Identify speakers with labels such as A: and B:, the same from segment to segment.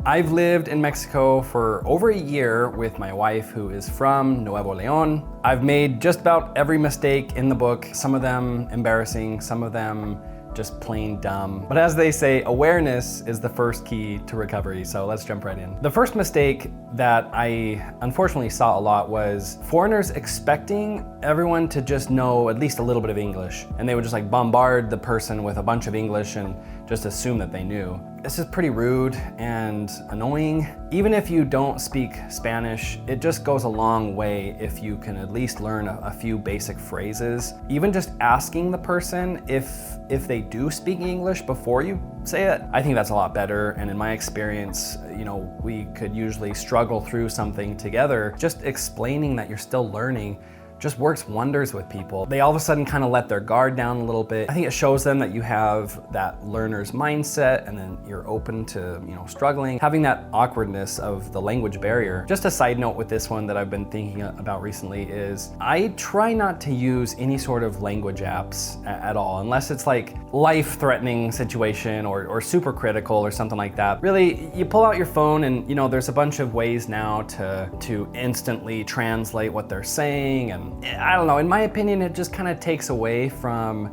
A: I've lived in Mexico for over a year with my wife, who is from Nuevo León. I've made just about every mistake in the book, some of them embarrassing, some of them just plain dumb. But as they say, awareness is the first key to recovery, so let's jump right in. The first mistake that I unfortunately saw a lot was foreigners expecting everyone to just know at least a little bit of English, and they would just like bombard the person with a bunch of English and just assume that they knew. This is pretty rude and annoying. Even if you don't speak Spanish, it just goes a long way if you can at least learn a few basic phrases. Even just asking the person if they do speak English before you say it, I think that's a lot better. And in my experience, we could usually struggle through something together. Just explaining that you're still learning just works wonders with people. They all of a sudden kind of let their guard down a little bit. I think it shows them that you have that learner's mindset, and then you're open to, struggling. Having that awkwardness of the language barrier. Just a side note with this one that I've been thinking about recently is I try not to use any sort of language apps at all, unless it's like life-threatening situation or super critical or something like that. Really, you pull out your phone and there's a bunch of ways now to instantly translate what they're saying, and I don't know, in my opinion, it just kind of takes away from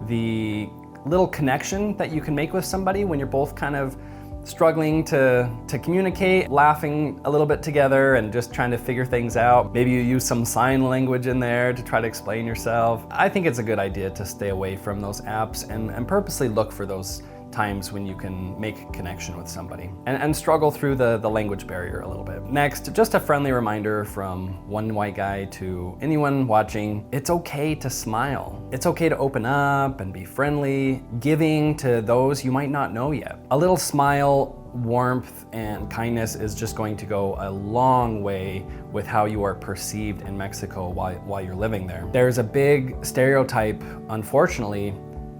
A: the little connection that you can make with somebody when you're both kind of struggling to communicate, laughing a little bit together and just trying to figure things out. Maybe you use some sign language in there to try to explain yourself. I think it's a good idea to stay away from those apps and purposely look for those times when you can make a connection with somebody and struggle through the language barrier a little bit. Next, just a friendly reminder from one white guy to anyone watching, it's okay to smile. It's okay to open up and be friendly, giving to those you might not know yet. A little smile, warmth, and kindness is just going to go a long way with how you are perceived in Mexico while you're living there. There's a big stereotype, unfortunately,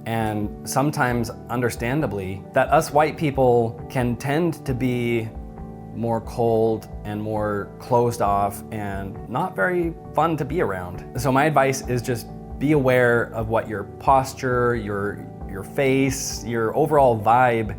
A: and sometimes understandably, that us white people can tend to be more cold and more closed off and not very fun to be around. So my advice is just be aware of what your posture, your face, your overall vibe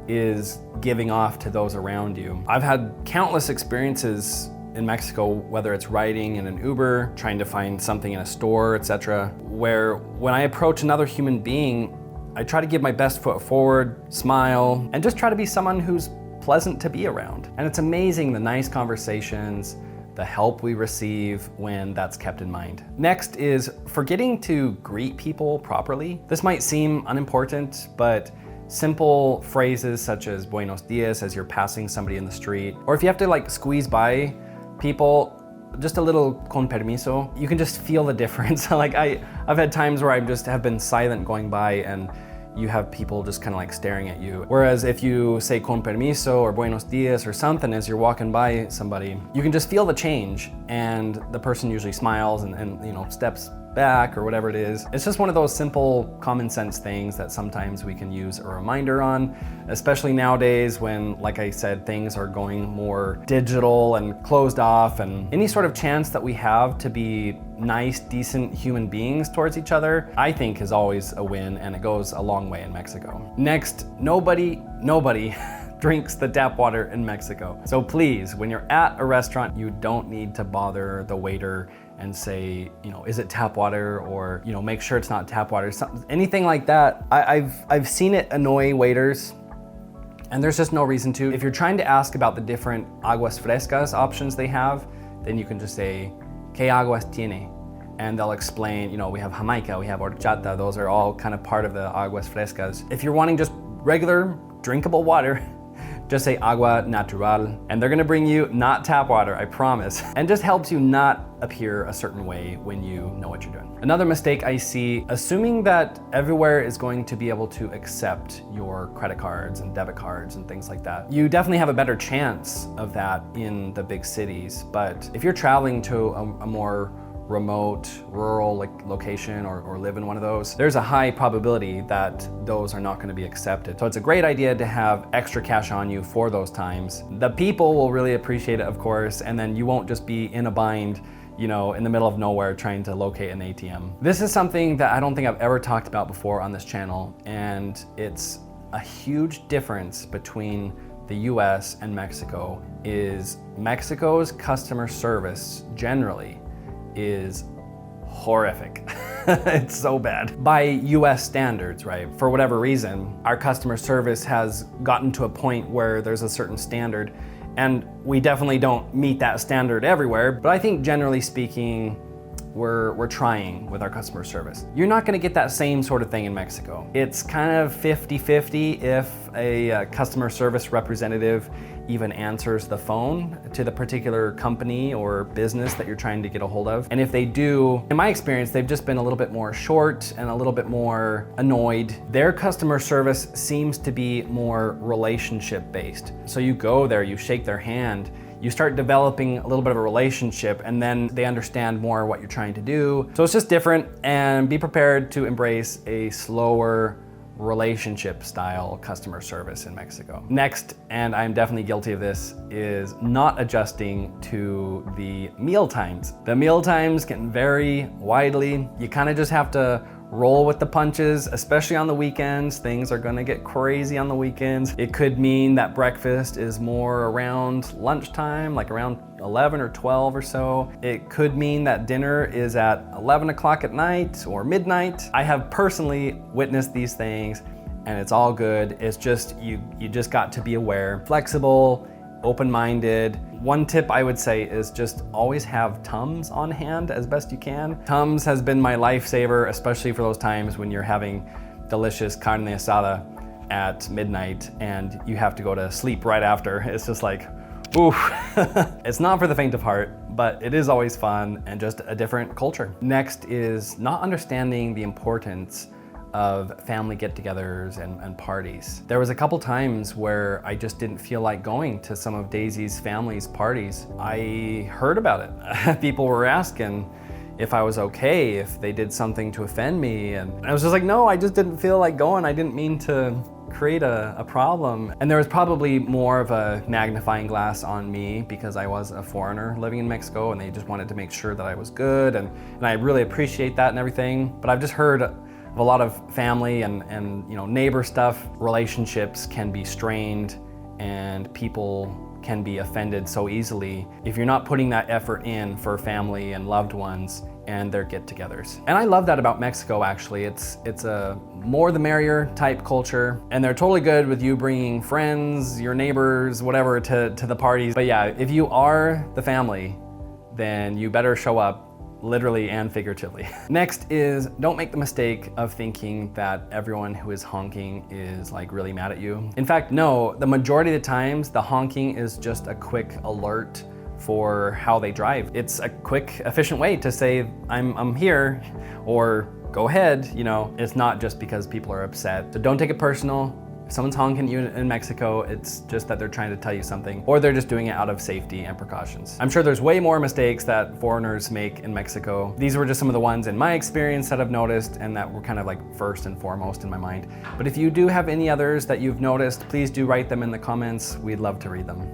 A: is giving off to those around you. I've had countless experiences in Mexico, whether it's riding in an Uber, trying to find something in a store, etc., where when I approach another human being, I try to give my best foot forward, smile, and just try to be someone who's pleasant to be around. And it's amazing the nice conversations, the help we receive when that's kept in mind. Next is forgetting to greet people properly. This might seem unimportant, but simple phrases such as buenos dias as you're passing somebody in the street, or if you have to squeeze by people, just a little con permiso, you can just feel the difference. I've had times where I just have been silent going by and you have people just kind of staring at you. Whereas if you say con permiso or buenos dias or something as you're walking by somebody, you can just feel the change, and the person usually smiles and steps back or whatever it is. It's just one of those simple common sense things that sometimes we can use a reminder on, especially nowadays when, like I said, things are going more digital and closed off, and any sort of chance that we have to be nice, decent human beings towards each other, I think is always a win, and it goes a long way in Mexico. Next, nobody drinks the tap water in Mexico. So please, when you're at a restaurant, you don't need to bother the waiter and say, is it tap water, or make sure it's not tap water, anything like that. I've seen it annoy waiters, and there's just no reason to. If you're trying to ask about the different aguas frescas options they have, then you can just say, ¿Qué aguas tiene? And they'll explain, we have Jamaica, we have horchata, those are all kind of part of the aguas frescas. If you're wanting just regular drinkable water, just say agua natural, and they're gonna bring you not tap water, I promise. And just helps you not appear a certain way when you know what you're doing. Another mistake I see, assuming that everywhere is going to be able to accept your credit cards and debit cards and things like that. You definitely have a better chance of that in the big cities, but if you're traveling to a more remote, rural location or live in one of those, there's a high probability that those are not going to be accepted. So it's a great idea to have extra cash on you for those times. The people will really appreciate it, of course, and then you won't just be in a bind, in the middle of nowhere trying to locate an ATM. This is something that I don't think I've ever talked about before on this channel, and it's a huge difference between the US and Mexico is Mexico's customer service generally is horrific. It's so bad. By US standards, right? For whatever reason, our customer service has gotten to a point where there's a certain standard, and we definitely don't meet that standard everywhere, but I think generally speaking, we're trying with our customer service. You're not gonna get that same sort of thing in Mexico. It's kind of 50-50 if a customer service representative even answers the phone to the particular company or business that you're trying to get a hold of. And if they do, in my experience, they've just been a little bit more short and a little bit more annoyed. Their customer service seems to be more relationship based. So you go there, you shake their hand, you start developing a little bit of a relationship, and then they understand more what you're trying to do. So it's just different, and be prepared to embrace a slower relationship style customer service in Mexico. Next, and I'm definitely guilty of this, is not adjusting to the meal times. The meal times can vary widely. You kind of just have to roll with the punches, especially on the weekends. Things are gonna get crazy on the weekends. It could mean that breakfast is more around lunchtime, like around 11 or 12 or so. It could mean that dinner is at 11 o'clock at night or midnight. I have personally witnessed these things, and it's all good. It's just, you just got to be aware, flexible, open-minded. One tip I would say is just always have Tums on hand as best you can. Tums has been my lifesaver, especially for those times when you're having delicious carne asada at midnight and you have to go to sleep right after. It's just like, oof. It's not for the faint of heart, but it is always fun and just a different culture. Next is not understanding the importance of family get-togethers and parties. There was a couple times where I just didn't feel like going to some of Daisy's family's parties. I heard about it. People were asking if I was okay, if they did something to offend me, and I was just like, no, I just didn't feel like going. I didn't mean to create a problem. And there was probably more of a magnifying glass on me because I was a foreigner living in Mexico, and they just wanted to make sure that I was good, and I really appreciate that and everything. But I've just heard of a lot of family and neighbor stuff. Relationships can be strained and people can be offended so easily if you're not putting that effort in for family and loved ones and their get-togethers. And I love that about Mexico, actually. It's a more the merrier type culture, and they're totally good with you bringing friends, your neighbors, whatever, to the parties. But yeah, if you are the family, then you better show up, literally and figuratively. Next is, don't make the mistake of thinking that everyone who is honking is like really mad at you. In fact, no, the majority of the times the honking is just a quick alert for how they drive. It's a quick, efficient way to say, I'm here, or go ahead, It's not just because people are upset. So don't take it personal. If someone's honking at you in Mexico, it's just that they're trying to tell you something, or they're just doing it out of safety and precautions. I'm sure there's way more mistakes that foreigners make in Mexico. These were just some of the ones in my experience that I've noticed and that were kind of like first and foremost in my mind. But if you do have any others that you've noticed, please do write them in the comments. We'd love to read them.